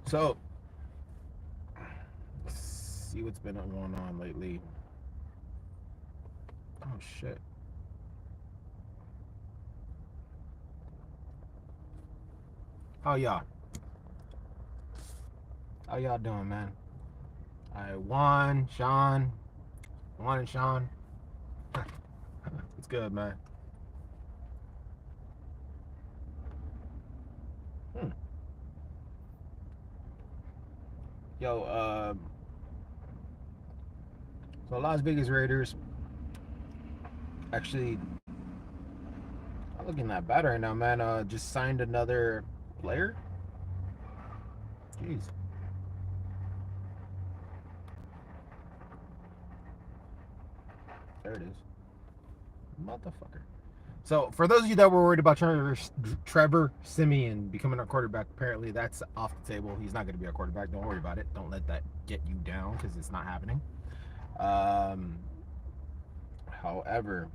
So, let's see what's been going on lately. Oh shit. How y'all? How y'all doing, man? Juan, Juan and Sean. It's good, man. Hmm. Yo, so Las Vegas Raiders actually not looking that bad right now, man. Just signed another player. Jeez. There it is. Motherfucker. So, for those of you that were worried about Trevor Simeon becoming our quarterback, apparently that's off the table. He's not going to be our quarterback. Don't worry about it. Don't let that get you down because it's not happening. Um, However,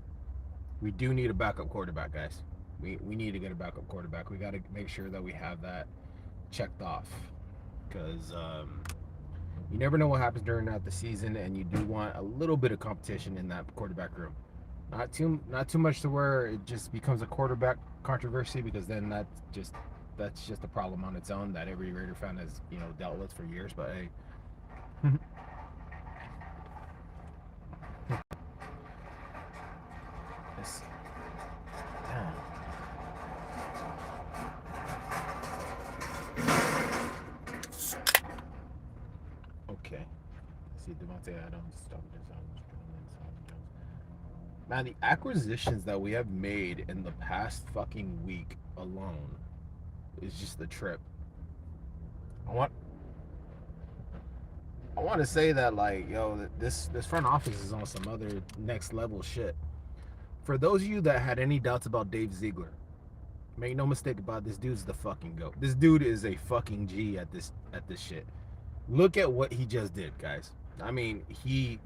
we do need a backup quarterback, guys. We need to get a backup quarterback. We got to make sure that we have that checked off because you never know what happens during the season, and you do want a little bit of competition in that quarterback room. Not too much to where it just becomes a quarterback controversy because then that's just a problem on its own that every Raider fan has dealt with for years. But hey, it's, damn. Okay. Let's see, Devontae Adams, man, the acquisitions that we have made in the past fucking week alone is just the trip. I want I want to say that like this front office is on some other next level shit. For those of you that had any doubts about Dave Ziegler, make no mistake about it, this dude's the fucking goat. This dude is a fucking G at this shit. Look at what he just did, guys. I mean, he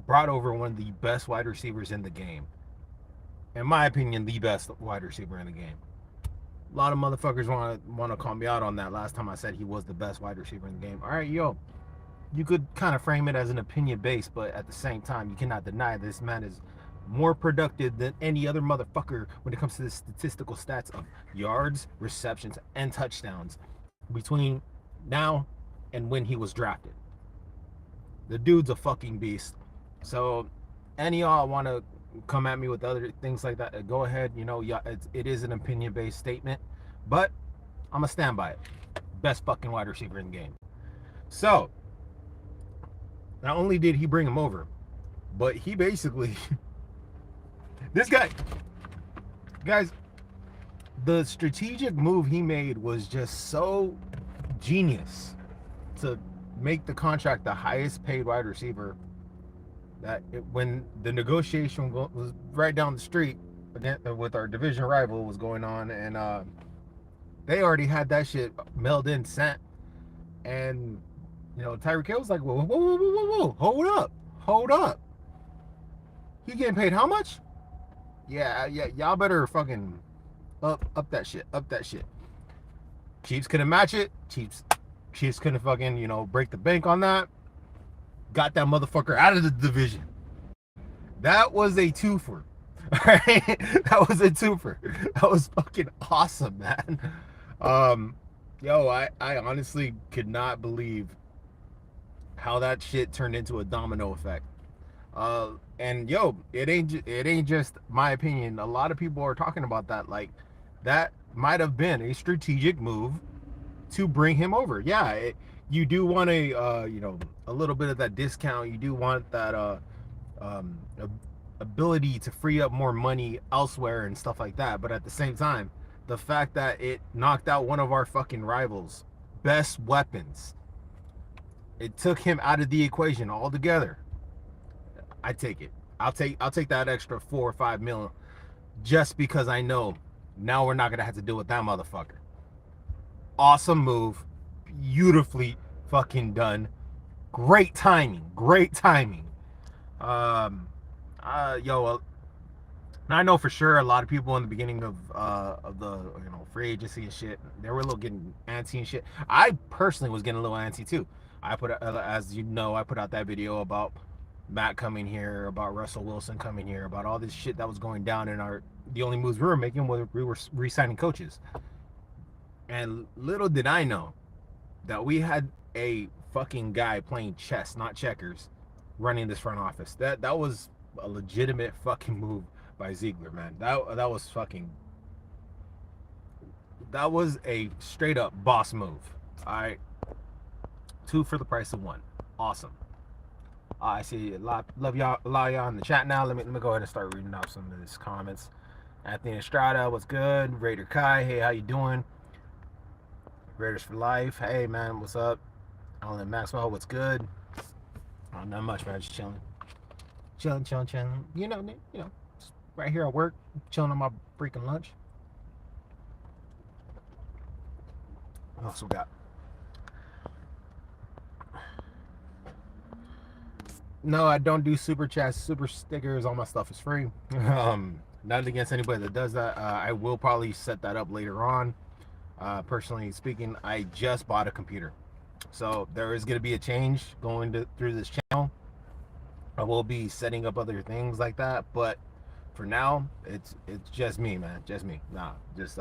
brought over one of the best wide receivers in the game. In my opinion, the best wide receiver in the game. A lot of motherfuckers want to call me out on that last time I said he was the best wide receiver in the game. All right, yo, you could kind of frame it as an opinion base, but at the same time, you cannot deny this man is more productive than any other motherfucker when it comes to the statistical stats of yards, receptions, and touchdowns between now and when he was drafted. The dude's a fucking beast. So, any of y'all want to come at me with other things like that, go ahead. Yeah, it is an opinion based statement, but I'm going to stand by it. Best fucking wide receiver in the game. So, not only did he bring him over, but he basically this guys, the strategic move he made was just so genius to make the contract the highest paid wide receiver that when the negotiation was right down the street with our division rival was going on, and they already had that shit mailed in, sent, and Tyreek Hill was like, whoa, whoa, whoa, whoa, whoa, hold up, he getting paid how much? Yeah, y'all better fucking up that shit. Chiefs couldn't match it. Chiefs couldn't fucking break the bank on that. Got that motherfucker out of the division. That was a twofer. Alright? That was a twofer. That was fucking awesome, man. Um, I honestly could not believe how that shit turned into a domino effect. And it ain't just my opinion. A lot of people are talking about that. Like, that might have been a strategic move to bring him over. Yeah, you do want a little bit of that discount. You do want that um, ability to free up more money elsewhere and stuff like that. But at the same time, the fact that it knocked out one of our fucking rivals' best weapons, it took him out of the equation altogether. I take it. I'll take that extra 4 or 5 mil just because I know now we're not gonna have to deal with that motherfucker. Awesome move, beautifully fucking done. Great timing. Um, yo, And I know for sure a lot of people in the beginning of the free agency and shit, they were a little getting antsy and shit. I personally was getting a little antsy too. I put as you know, I put out that video about Matt coming here, about Russell Wilson coming here, about all this shit that was going down in our the only moves we were making was we were re-signing coaches. And little did I know that we had a fucking guy playing chess, not checkers, running this front office. That was a legitimate fucking move by Ziegler, man. That was fucking. That was a straight up boss move. All right, two for the price of one. Awesome. I see a lot. Love y'all. A lot of y'all in the chat now. Let me go ahead and start reading out some of these comments. Anthony Estrada, what's good? Raider Kai, hey, how you doing? Raiders for life. Hey man, what's up? Alan Maxwell, what's good? Oh, not much, man. Just chilling. Chilling. You know, right here at work, chilling on my freaking lunch. What else we got? No, I don't do super chats, super stickers. All my stuff is free. Nothing against anybody that does that. I will probably set that up later on. Personally speaking, I just bought a computer, so there is going to be a change going through this channel. I will be setting up other things like that, but for now, it's just me, man. Just me. Nah, just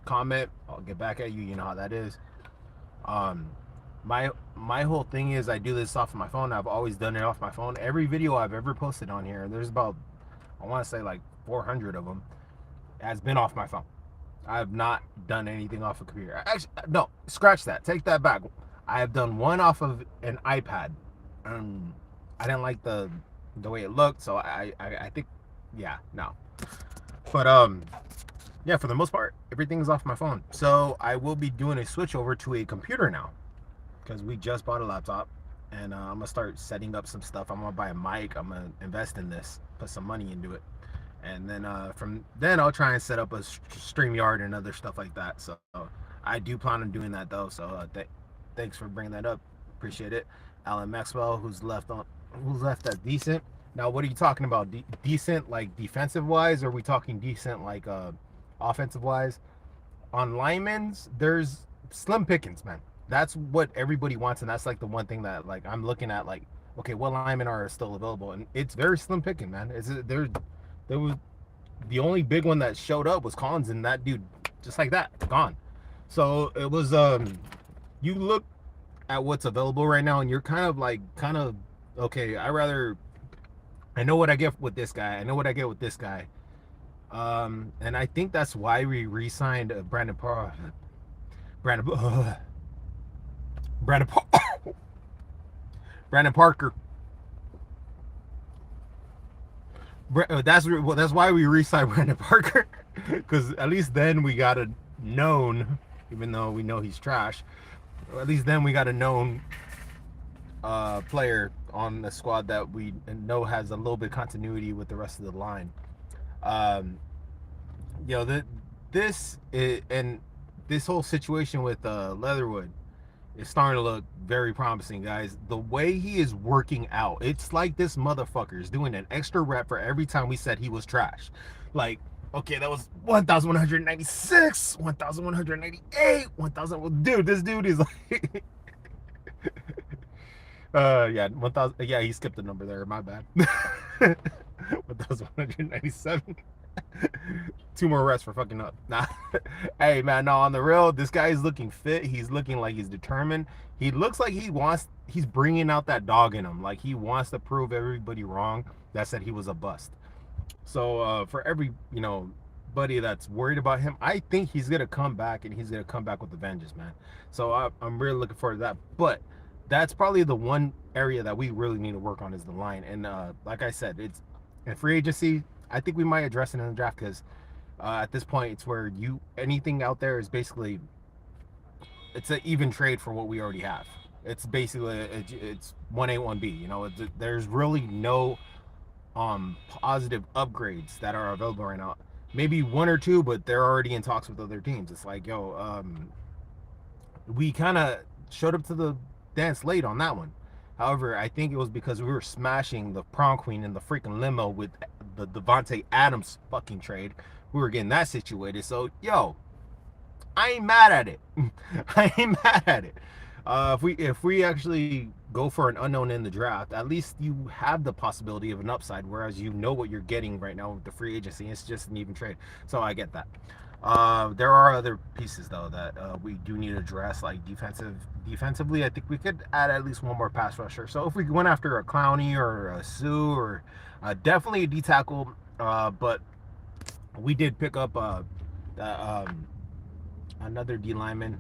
comment. I'll get back at you. You know how that is. My whole thing is I do this off of my phone. I've always done it off my phone. Every video I've ever posted on here, there's about, I want to say like 400 of them, has been off my phone. I have not done anything off a computer. Actually, no, scratch that. Take that back. I have done one off of an iPad. I didn't like the way it looked, so I think, yeah, no. But yeah, for the most part, everything's off my phone. So I will be doing a switch over to a computer now, because we just bought a laptop, and I'm gonna start setting up some stuff. I'm gonna buy a mic. I'm gonna invest in this, put some money into it, and then from then I'll try and set up a StreamYard and other stuff like that. So I do plan on doing that though. So thanks for bringing that up. Appreciate it. Alan Maxwell, who's left at decent. Now, what are you talking about? Decent like defensive wise, or are we talking decent like offensive wise? On linemen's, there's slim pickings, man. That's what everybody wants, and that's like the one thing that like I'm looking at, like, okay, what linemen are still available, and it's very slim picking, man. There was the only big one that showed up was Collins, and that dude just like that gone. So it was you look at what's available right now, and you're kind of okay. I know what I get with this guy. I know what I get with this guy. And I think that's why we re-signed Brandon Parker. That's why we re-signed Brandon Parker, because at least then we got a known, even though we know he's trash. At least then we got a known player on the squad that we know has a little bit of continuity with the rest of the line. This whole situation with Leatherwood is starting to look very promising, guys. The way he is working out, it's like this motherfucker is doing an extra rep for every time we said he was trash. Like, okay, that was 1,196, 1,198, 1,000. Dude, this dude is like, yeah, 1,000. Yeah, he skipped the number there. My bad. 1,197. 2 more reps for fucking up. Nah. Hey man, no, on the real, this guy is looking fit. He's looking like he's determined. He looks like he's bringing out that dog in him. Like he wants to prove everybody wrong that said he was a bust. So for every buddy that's worried about him, I think he's gonna come back, and he's gonna come back with a vengeance, man. So I'm really looking forward to that. But that's probably the one area that we really need to work on is the line. And like I said, it's in free agency. I think we might address it in the draft, because at this point, it's where anything out there is basically, it's an even trade for what we already have. It's basically it's 1A 1B. There's really no positive upgrades that are available right now. Maybe 1 or 2, but they're already in talks with other teams. It's like, we kind of showed up to the dance late on that one. However, I think it was because we were smashing the prom queen in the freaking limo with the Devontae Adams fucking trade. We were getting that situated. So, yo, I ain't mad at it. I ain't mad at it. If we actually go for an unknown in the draft, at least you have the possibility of an upside, whereas you know what you're getting right now with the free agency. It's just an even trade. So I get that. There are other pieces though that we do need to address, like defensively. I think we could add at least one more pass rusher. So if we went after a Clowney or a Sue or definitely a D tackle, but we did pick up another D lineman.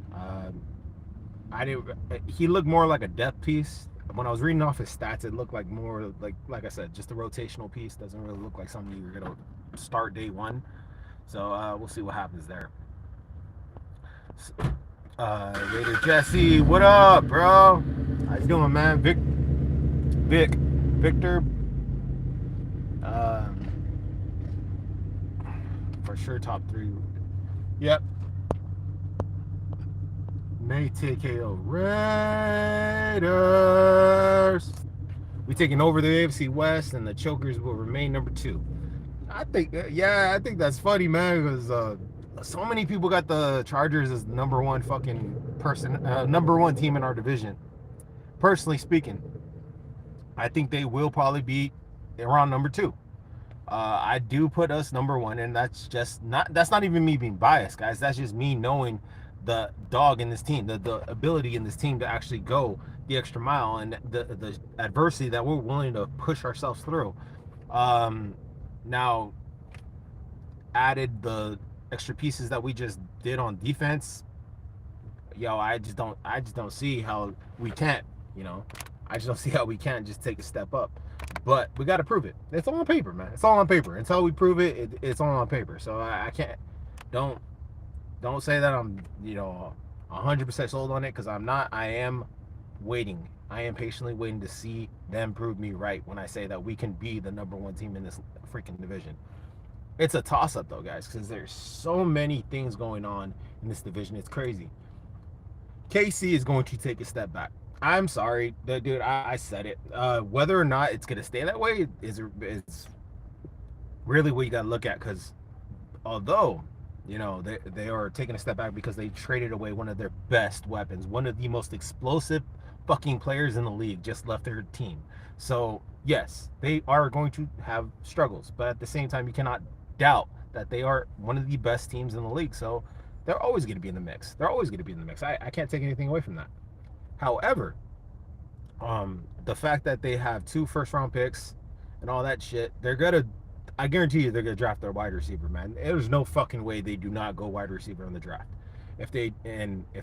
I didn't. He looked more like a depth piece. When I was reading off his stats, it looked like more like I said, just a rotational piece. Doesn't really look like something you're gonna start day one. So we'll see what happens there. Raider Jesse, what up, bro? How you doing, man? Victor. For sure, top 3. Yep. May TKO Raiders. We taking over the AFC West, and the Chokers will remain number 2. I think that's funny, man, because so many people got the Chargers as the number 1 number 1 team in our division. Personally speaking, I think they will probably be around number 2. I do put us number 1, and that's not even me being biased, guys. That's just me knowing the dog in this team, the ability in this team to actually go the extra mile, and the adversity that we're willing to push ourselves through. Now, added the extra pieces that we just did on defense. Yo, I just don't see how we can't. I just don't see how we can't just take a step up. But we got to prove it. It's all on paper, man. It's all on paper. Until we prove it, it's all on paper. So I can't. Don't say that I'm 100% sold on it, because I'm not. I am waiting. I am patiently waiting to see them prove me right when I say that we can be the number 1 team in this freaking division. It's a toss-up though, guys, because there's so many things going on in this division. It's crazy. KC is going to take a step back. I'm sorry, dude. I said it. Whether or not it's gonna stay that way is really what you gotta look at, because although they are taking a step back because they traded away one of their best weapons, one of the most explosive fucking players in the league just left their team. So yes, they are going to have struggles, but at the same time, you cannot doubt that they are one of the best teams in the league. So they're always going to be in the mix. I can't take anything away from that. However, the fact that they have 2 first-round picks and all that shit, I guarantee you they're gonna draft their wide receiver, man. There's no fucking way they do not go wide receiver in the draft. If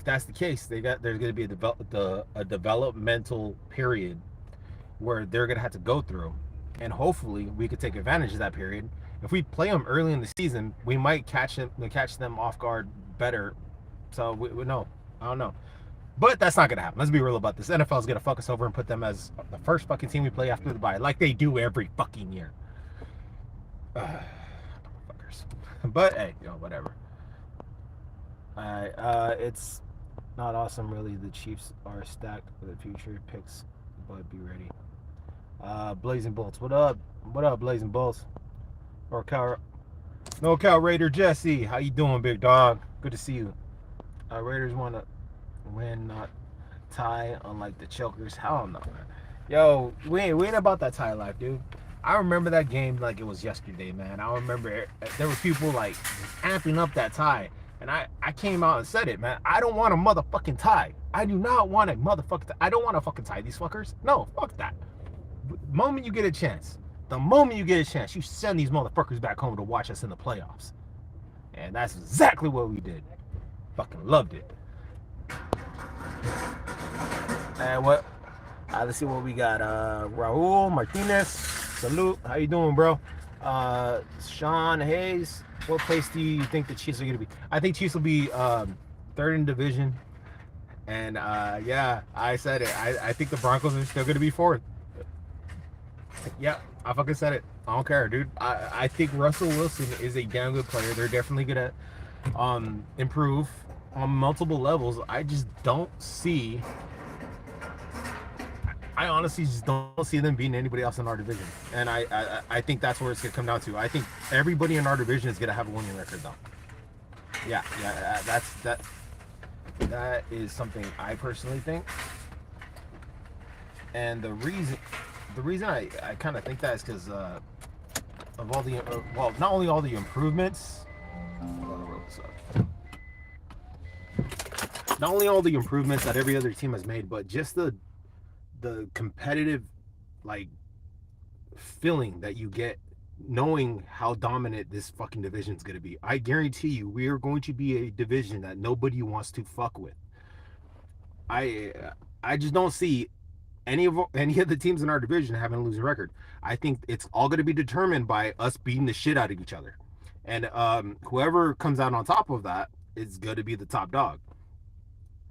that's the case, there's gonna be a developmental period where they're gonna have to go through, and hopefully we could take advantage of that period. If we play them early in the season, we might catch them off guard better. So we no, I don't know. But that's not going to happen. Let's be real about this. NFL is going to fuck us over and put them as the first fucking team we play after the bye, like they do every fucking year. Fuckers. But hey, whatever. It's not awesome, really. The Chiefs are stacked for the future picks, but be ready. Blazing Bolts. What up? What up, Blazing Bolts? NorCal Raider Jesse. How you doing, big dog? Good to see you. Raiders want to win, not tie, unlike the Chokers. Hell no, man. Yo, we ain't about that tie life, dude. I remember that game like it was yesterday, man. I remember there were people like amping up that tie, and I came out and said it, man. I don't want a motherfucking tie. I do not want a motherfucking tie. I don't want to fucking tie these fuckers. No, fuck that. The moment you get a chance, you send these motherfuckers back home to watch us in the playoffs. And that's exactly what we did. Fucking loved it. And what? Let's see what we got. Raul Martinez, salute. How you doing, bro? Sean Hayes, what place do you think the Chiefs are going to be? I think Chiefs will be 3rd in division. And yeah, I said it. I think the Broncos are still going to be 4th. Yeah, I fucking said it. I don't care, dude. I think Russell Wilson is a damn good player. They're definitely going to improve on multiple levels. I just don't see... I honestly just don't see them beating anybody else in our division, and I think that's where it's gonna come down to. I think everybody in our division is gonna have a winning record, though. Yeah, that is something I personally think, and the reason I kind of think that is because of all the well, not only all the improvements, not only all the improvements that every other team has made, but just the competitive like feeling that you get knowing how dominant this fucking division is going to be. I guarantee you, we are going to be a division that nobody wants to fuck with. I I just don't see any of the teams in our division having a losing record. I think it's all going to be determined by us beating the shit out of each other, and whoever comes out on top of that is going to be the top dog.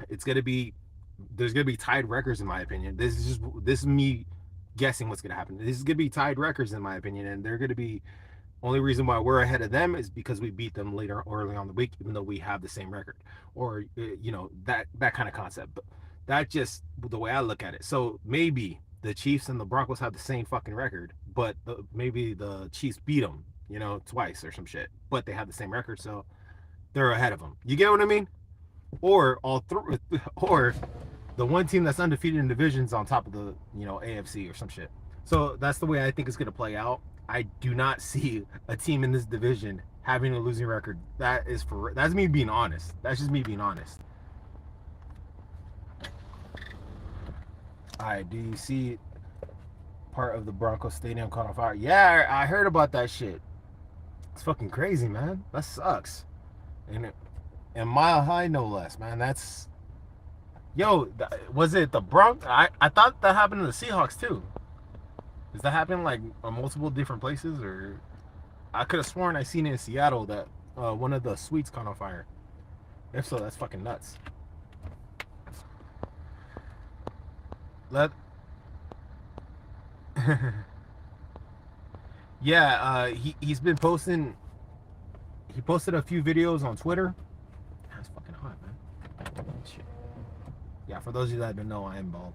It's going to be there's going to be tied records in my opinion. This is me guessing what's going to happen. This is going to be tied records in my opinion, and they're going to be only reason why we're ahead of them is because we beat them later early on the week, even though we have the same record, or that kind of concept. But that's just the way I look at it. So maybe the Chiefs and the Broncos have the same fucking record, but maybe the Chiefs beat them, twice or some shit, but they have the same record, so they're ahead of them. You get what I mean? Or or the one team that's undefeated in divisions on top of the AFC or some shit. So that's the way I think it's gonna play out. I do not see a team in this division having a losing record. That's me being honest. That's just me being honest. All right, do you see part of the Broncos Stadium caught on fire? Yeah, I heard about that shit. It's fucking crazy, man. That sucks. And Mile High, no less, man. That's was it the Broncos? I thought that happened to the Seahawks too. Does that happen like on multiple different places, or I could have sworn I seen it in Seattle that one of the suites caught on fire. If so, that's fucking nuts. Let yeah, he's been posting. He posted a few videos on Twitter. That's fucking hot, man. Shit. Yeah, for those of you that don't know, I am bald.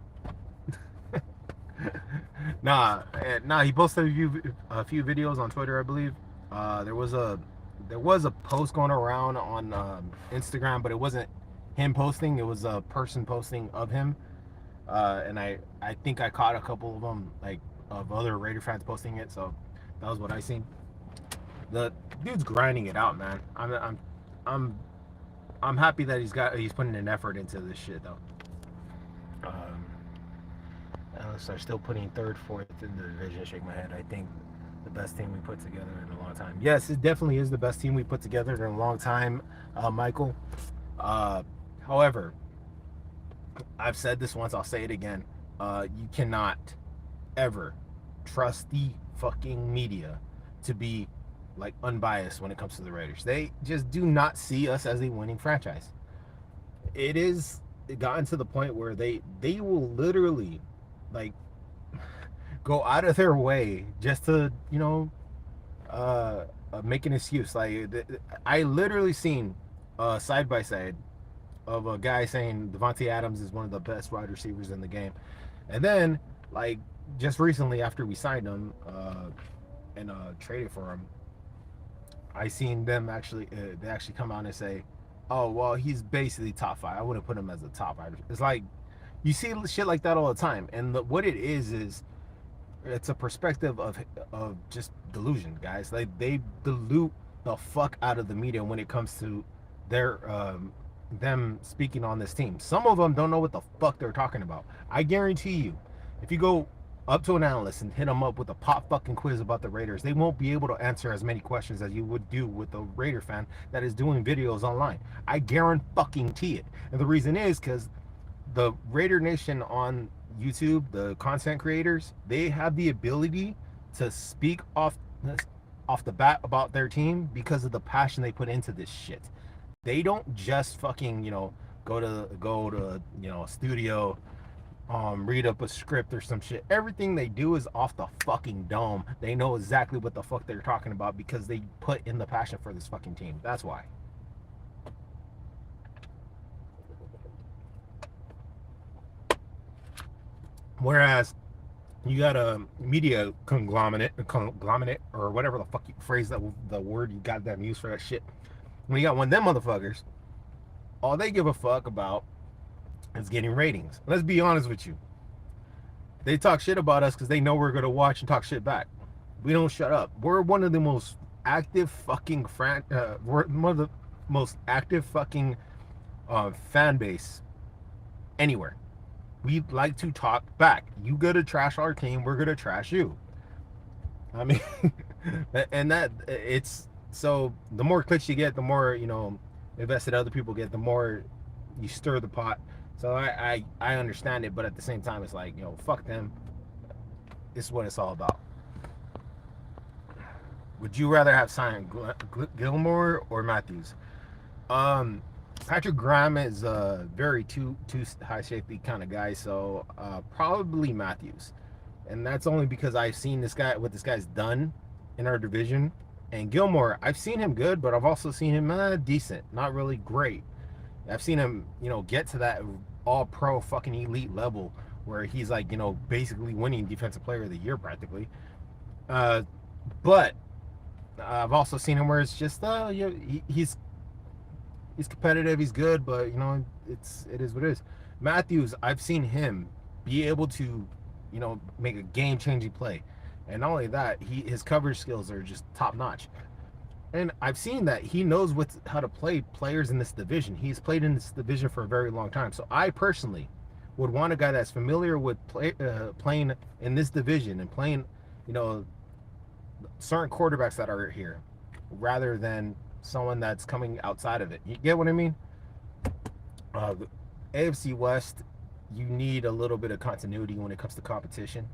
Nah. He posted a few videos on Twitter, I believe. There was a post going around on Instagram, but it wasn't him posting. It was a person posting of him. And I think I caught a couple of them, like of other Raider fans posting it. So that was what I seen. The dude's grinding it out, man. I'm happy that he's putting an effort into this shit though. Unless they're still putting third, fourth in the division. Shake my head. I think the best team we put together in a long time. Yes, it definitely is the best team we put together in a long time, Michael. However, I've said this once, I'll say it again. You cannot ever trust the fucking media to be like unbiased when it comes to the Raiders. They just do not see us as a winning franchise. It gotten to the point where they will literally like go out of their way just to make an excuse. Like I literally seen side by side of a guy saying Davante Adams is one of the best wide receivers in the game, and then like just recently after we signed him and traded for him, I seen them they actually come out and say, oh well, he's basically top 5. I wouldn't put him as a top 5. It's like you see shit like that all the time, and what it is it's a perspective of just delusion, guys. Like they dilute the fuck out of the media when it comes to their them speaking on this team. Some of them don't know what the fuck they're talking about. I guarantee you, if you go up to an analyst and hit them up with a pop fucking quiz about the Raiders, they won't be able to answer as many questions as you would do with a Raider fan that is doing videos online. I guarantee it. And the reason is because the Raider Nation on YouTube, the content creators, they have the ability to speak off the bat about their team because of the passion they put into this shit. They don't just fucking go to a studio, read up a script or some shit. Everything they do is off the fucking dome. They know exactly what the fuck they're talking about because they put in the passion for this fucking team. That's why. Whereas you got a media conglomerate, or whatever the fuck you phrase that the word you got that use for that shit. When you got one of them motherfuckers, all they give a fuck about is getting ratings. Let's be honest with you. They talk shit about us because they know we're gonna watch and talk shit back. We don't shut up. We're one of the most active fucking we're one of the most active fucking fan base anywhere. We like to talk back. You gonna trash our team, we're gonna trash you. I mean, and that it's so the more clicks you get, the more invested other people get, the more you stir the pot. So I understand it, but at the same time, it's like fuck them. This is what it's all about. Would you rather have signed Gilmore or Matthews? Patrick Graham is a very too high safety kind of guy, so probably Matthews, and that's only because I've seen what this guy's done in our division. And Gilmore, I've seen him good, but I've also seen him decent, not really great. I've seen him, get to that all-pro fucking elite level where he's like, basically winning Defensive Player of the Year practically. But I've also seen him where it's just, he's competitive, he's good, but it is what it is. Matthews, I've seen him be able to, make a game-changing play, and not only that, his coverage skills are just top notch. And I've seen that he knows how to play players in this division. He's played in this division for a very long time. So I personally would want a guy that's familiar with playing in this division and playing, certain quarterbacks that are here, rather than someone that's coming outside of it. You get what I mean? The AFC West, you need a little bit of continuity when it comes to competition.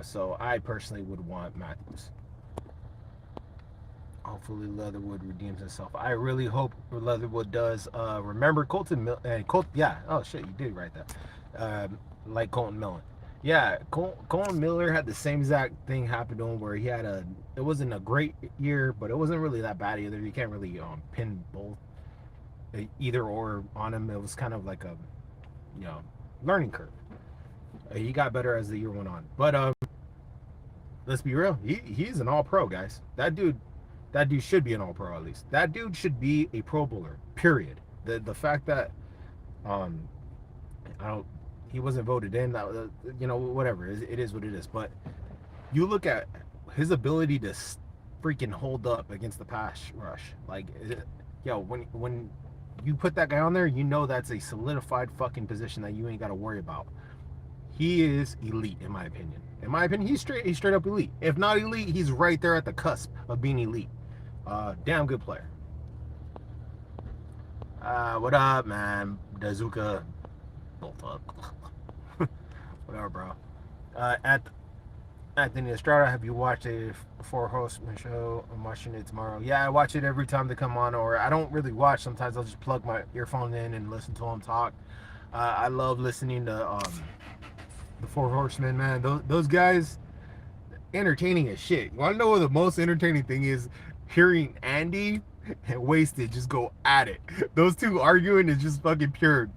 So I personally would want Matthews. Hopefully Leatherwood redeems himself. I really hope Leatherwood does. Remember Colton yeah. Oh shit, you did write that. Like Colton Millen. Yeah, Colton Miller had the same exact thing happen to him where he had it wasn't a great year, but it wasn't really that bad either. You can't really pin both either or on him. It was kind of like a learning curve. He got better as the year went on. But let's be real, he's an all-pro, guys. That dude should be an all-pro at least. That dude should be a Pro Bowler. Period. The fact that he wasn't voted in, that whatever. It is what it is. But you look at his ability to freaking hold up against the pass rush. Like, when you put that guy on there, that's a solidified fucking position that you ain't got to worry about. He is elite, in my opinion. In my opinion, he's straight up elite. If not elite, he's right there at the cusp of being elite. Damn good player. What up, man? Dazuka. Bolt up. Whatever, bro. Anthony Estrada, have you watched a Four Horsemen show? I'm watching it tomorrow. Yeah, I watch it every time they come on, or I don't really watch. Sometimes I'll just plug my earphone in and listen to them talk. I love listening to the Four Horsemen, man. Those guys, entertaining as shit. You want to know what the most entertaining thing is? Hearing Andy and Wasted just go at it. Those two arguing is just fucking pure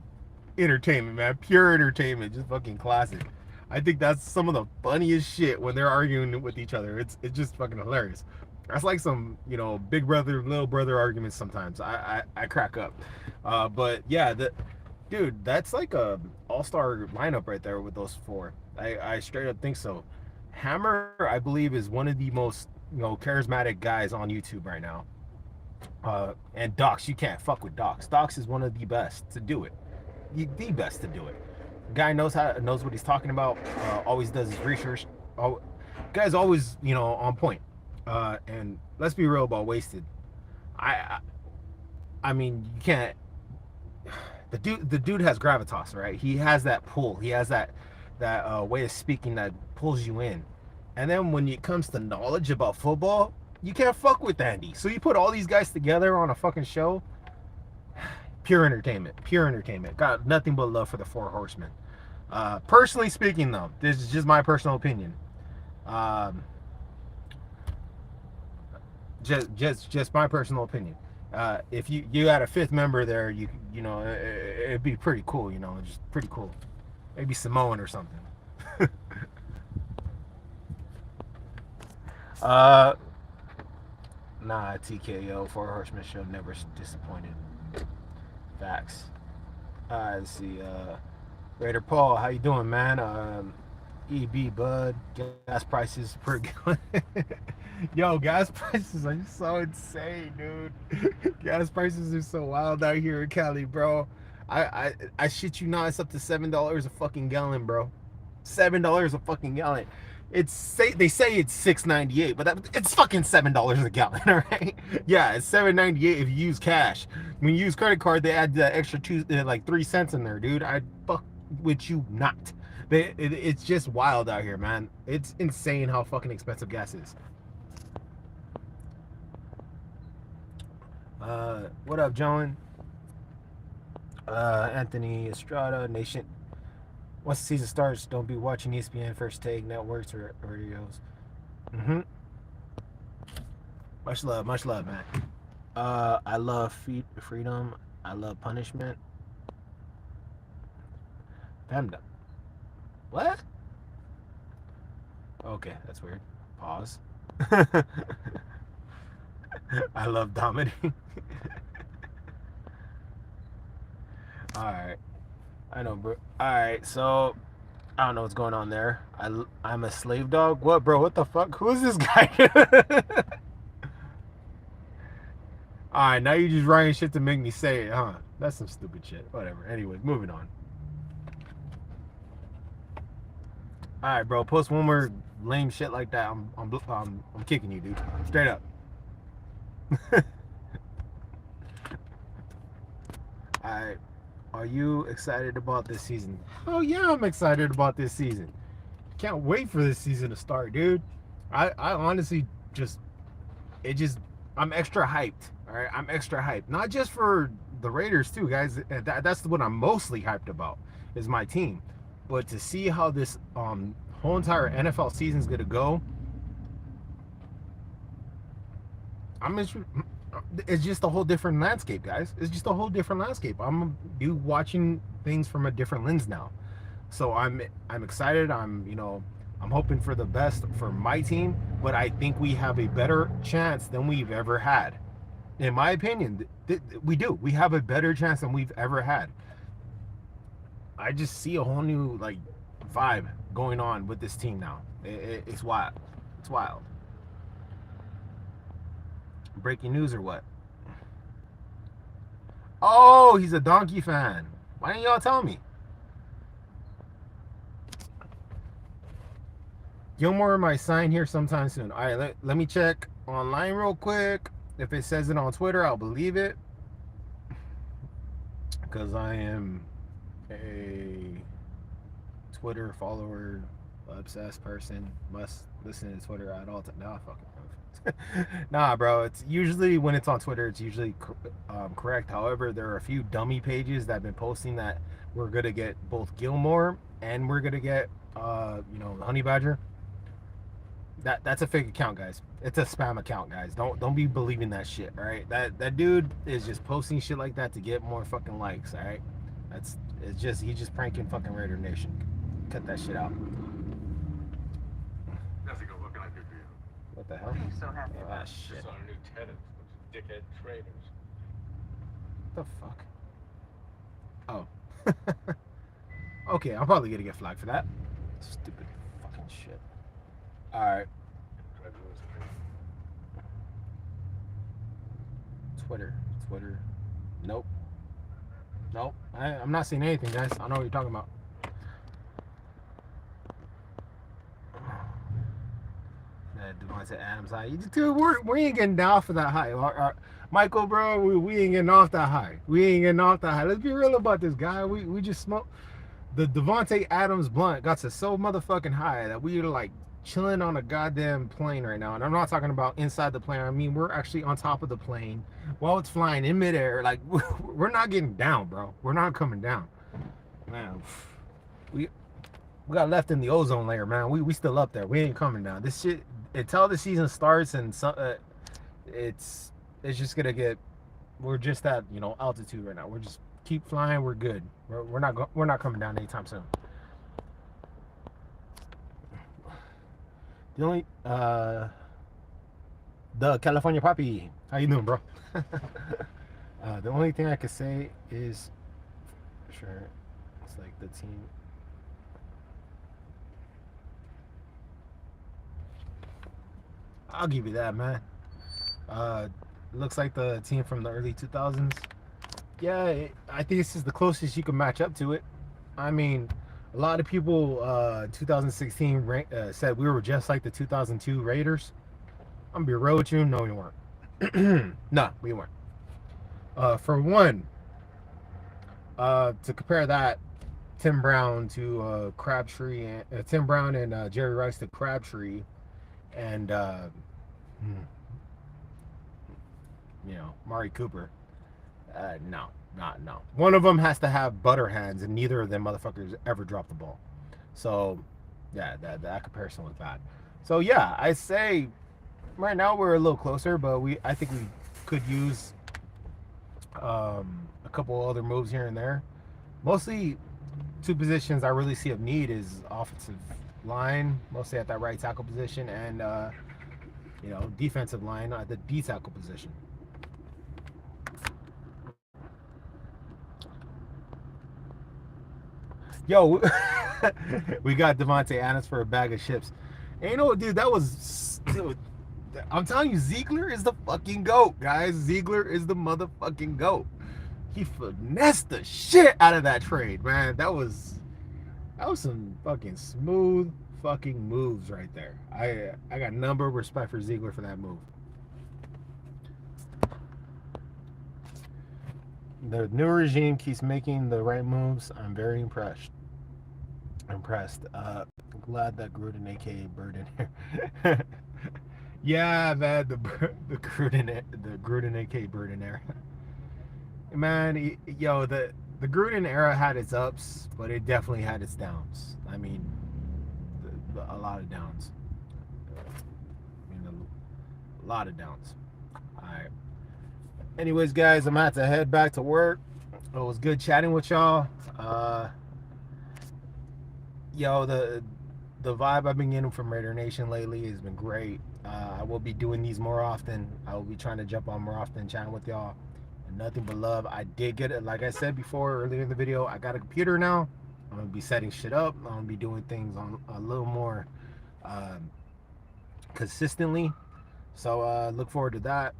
entertainment, man. Pure entertainment. Just fucking classic. I think that's some of the funniest shit when they're arguing with each other. It's just fucking hilarious. That's like some, big brother, little brother arguments sometimes. I crack up. But yeah, dude, that's like a all-star lineup right there with those four. I straight up think so. Hammer, I believe, is one of the most charismatic guys on YouTube right now. And Docs, you can't fuck with Docs. Docs is one of the best to do it. The best to do it. The guy knows what he's talking about. Always does his research. Guy's always on point. And let's be real about Wasted. I mean, you can't. The dude has gravitas, right? He has that pull. He has that way of speaking that pulls you in. And then when it comes to knowledge about football, you can't fuck with Andy. So you put all these guys together on a fucking show. Pure entertainment. Pure entertainment. Got nothing but love for the Four Horsemen. Personally speaking, though, this is just my personal opinion. Just my personal opinion. If you had a fifth member there, it'd be pretty cool. Just pretty cool. Maybe Samoan or something. uh, nah, TKO, Four Horsemen show never disappointed. Facts. Let's see. Raider Paul, how you doing, man? EB Bud, gas prices per gallon. Yo, gas prices are so insane, dude. Gas prices are so wild out here in Cali, bro. I shit you not, it's up to $7 a fucking gallon, bro. $7 a fucking gallon. They say it's $6.98, but it's fucking $7 a gallon, all right? Yeah, it's $7.98 if you use cash. When you use credit card, they add the extra like 3 cents in there, dude. I fuck with you not. It's just wild out here, man. It's insane how fucking expensive gas is. What up, John? Anthony Estrada Nation. Once the season starts, don't be watching ESPN, First Take, networks, or radios. Much love, man. I love freedom. I love punishment. Panda. What? Okay, that's weird. Pause. I love dominating. Alright. I know, bro. Alright, so I don't know what's going on there. I'm a slave dog? What, bro? What the fuck? Who is this guy? Alright, now you just writing shit to make me say it, huh? That's some stupid shit. Whatever. Anyways, moving on. Alright, bro. Post one more lame shit like that. I'm kicking you, dude. Straight up. Alright. Are you excited about this season? Oh yeah, I'm excited about this season. Can't wait for this season to start, dude. I honestly I'm extra hyped. All right, I'm extra hyped. Not just for the Raiders too, guys. That's what I'm mostly hyped about is my team. But to see how this whole entire NFL season is gonna go, it's just a whole different landscape, guys. It's just a whole different landscape. I'm watching things from a different lens now. So I'm excited. I'm hoping for the best for my team, but I think we have a better chance than we've ever had. In my opinion, we do. We have a better chance than we've ever had. I just see a whole new like vibe going on with this team now. It's wild. It's wild. Breaking news or what? Oh, he's a Donkey fan. Why didn't y'all tell me? Gilmore might sign here sometime soon. All right, let me check online real quick. If it says it on Twitter, I'll believe it. Because I am a Twitter follower, obsessed person. Must listen to Twitter at all times. Nah, fucking nah, bro. It's usually when it's on Twitter, it's usually correct. However, there are a few dummy pages that have been posting that we're gonna get both Gilmore and we're gonna get Honey Badger. That's a fake account, guys. It's a spam account, guys. Don't be believing that shit, all right? That dude is just posting shit like that to get more fucking likes, all right? He's just pranking fucking Raider Nation. Cut that shit out. Jessica, what can I do for you? What the hell? What are you so happy about? Shit. Just on a new tenant, dickhead traders. What the fuck? Oh. Okay, I'm probably gonna get flagged for that. Stupid fucking shit. Alright. Twitter. Nope. I'm not seeing anything, guys. I don't know what you're talking about. Devontae Adams high. Dude, we ain't getting off of that high. Michael, bro, we ain't getting off that high. Let's be real about this, guy. We just smoked. The Devontae Adams blunt got to so motherfucking high that we are like chilling on a goddamn plane right now. And I'm not talking about inside the plane. I mean, we're actually on top of the plane while it's flying in midair. Like, we're not getting down, bro. We're not coming down. Man, we got left in the ozone layer, man. We still up there. We ain't coming down. This shit, until the season starts and it's just gonna get, we're just at, altitude right now. We're just keep flying. We're good. We're not coming down anytime soon. The only the California Poppy. How you doing, bro? The only thing I could say is, sure, it's like the team. I'll give you that, man. Looks like the team from the early 2000s. Yeah, I think this is the closest you can match up to it. I mean, a lot of people 2016 said we were just like the 2002 Raiders. I'm gonna be real with you. No, we weren't. No, we weren't. For one, to compare that Tim Brown to Crabtree, and Tim Brown and Jerry Rice to Crabtree, and Mari Cooper. No, not no. One of them has to have butter hands, and neither of them motherfuckers ever dropped the ball. So, yeah, that comparison was bad. So yeah, I say right now we're a little closer, but I think we could use a couple other moves here and there. Mostly, two positions I really see of need is offensive line, mostly at that right tackle position, and defensive line at the D tackle position. Yo, we got Devontae Adams for a bag of chips. And you know what, dude? Dude, I'm telling you, Ziegler is the fucking GOAT, guys. Ziegler is the motherfucking GOAT. He finessed the shit out of that trade, man. That was some fucking smooth fucking moves right there. I got number of respect for Ziegler for that move. The new regime keeps making the right moves. I'm very impressed. Glad that Gruden, aka Bird, in here. Yeah, man, the Gruden, aka Bird, in there. Man, the Gruden era had its ups, but it definitely had its downs. I mean, a lot of downs. A lot of downs. All right. Anyways, guys, I'm gonna have to head back to work. It was good chatting with y'all. The vibe I've been getting from Raider Nation lately has been great. I will be doing these more often. I will be trying to jump on more often, chatting with y'all. And nothing but love. I did get it, like I said before earlier in the video, I got a computer now. I'm gonna be setting shit up. I'm gonna be doing things on a little more consistently. So look forward to that.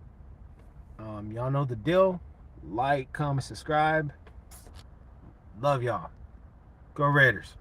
Y'all know the deal. Like, comment, subscribe. Love y'all. Go Raiders.